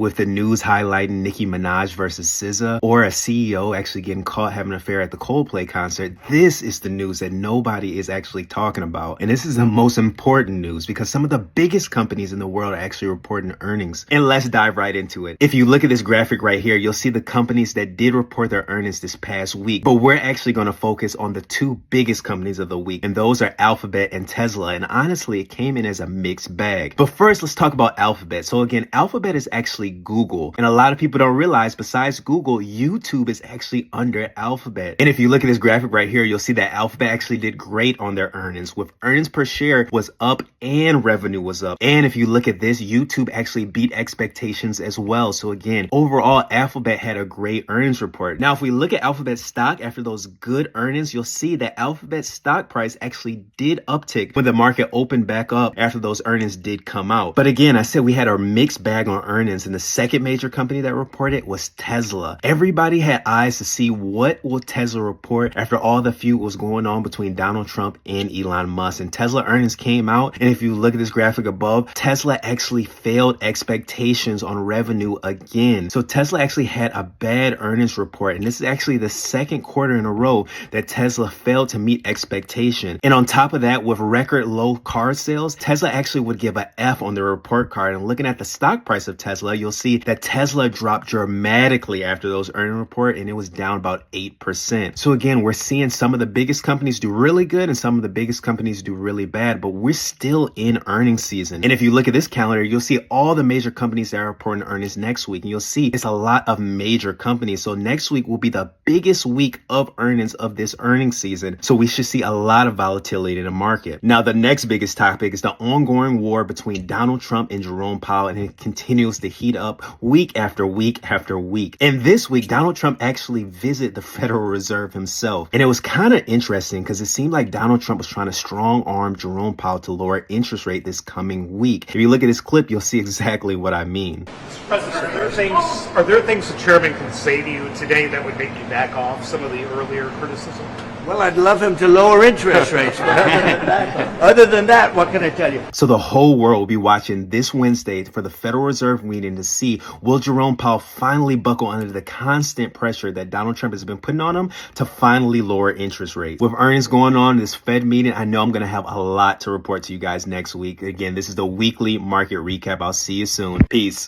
with the news highlighting Nicki Minaj versus SZA, or a CEO actually getting caught having an affair at the Coldplay concert, this is the news that nobody is actually talking about. And this is the most important news because some of the biggest companies in the world are actually reporting earnings. And let's dive right into it. If you look at this graphic right here, you'll see the companies that did report their earnings this past week. But we're actually going to focus on the two biggest companies of the week, and those are Alphabet and Tesla. And honestly, it came in as a mixed bag. But first, let's talk about Alphabet. So again, Alphabet is actually Google. And a lot of people don't realize besides Google, YouTube is actually under Alphabet. And if you look at this graphic right here, you'll see that Alphabet actually did great on their earnings, with earnings per share was up and revenue was up. And if you look at this, YouTube actually beat expectations as well. So again, overall, Alphabet had a great earnings report. Now, if we look at Alphabet stock after those good earnings, you'll see that Alphabet's stock price actually did uptick when the market opened back up after those earnings did come out. But again, I said we had a mixed bag on earnings, and the second major company that reported was Tesla. Everybody had eyes to see what will Tesla report after all the feud was going on between Donald Trump and Elon Musk. And Tesla earnings came out, and if you look at this graphic above, Tesla actually failed expectations on revenue again. So Tesla actually had a bad earnings report, and this is actually the second quarter in a row that Tesla failed to meet expectation. And on top of that, with record low car sales, Tesla actually would give an F on the report card. And looking at the stock price of Tesla, you'll see that Tesla dropped dramatically after those earnings report, and it was down about 8%. So again, we're seeing some of the biggest companies do really good and some of the biggest companies do really bad, but we're still in earnings season. And if you look at this calendar, you'll see all the major companies that are reporting earnings next week, and you'll see it's a lot of major companies. So next week will be the biggest week of earnings of this earnings season. So we should see a lot of volatility in the market. Now, the next biggest topic is the ongoing war between Donald Trump and Jerome Powell, and it continues to heat up week after week after week. And this week, Donald Trump actually visited the Federal Reserve himself. And it was kind of interesting because it seemed like Donald Trump was trying to strong arm Jerome Powell to lower interest rate this coming week. If you look at this clip, you'll see exactly what I mean. President, are there things the chairman can say to you today that would make you back off some of the earlier criticism? Well, I'd love him to lower interest rates. Other than that, what can I tell you? So the whole world will be watching this Wednesday for the Federal Reserve meeting to see, will Jerome Powell finally buckle under the constant pressure that Donald Trump has been putting on him to finally lower interest rates? With earnings going on, this Fed meeting, I know I'm going to have a lot to report to you guys next week. Again, this is the weekly market recap. I'll see you soon. Peace.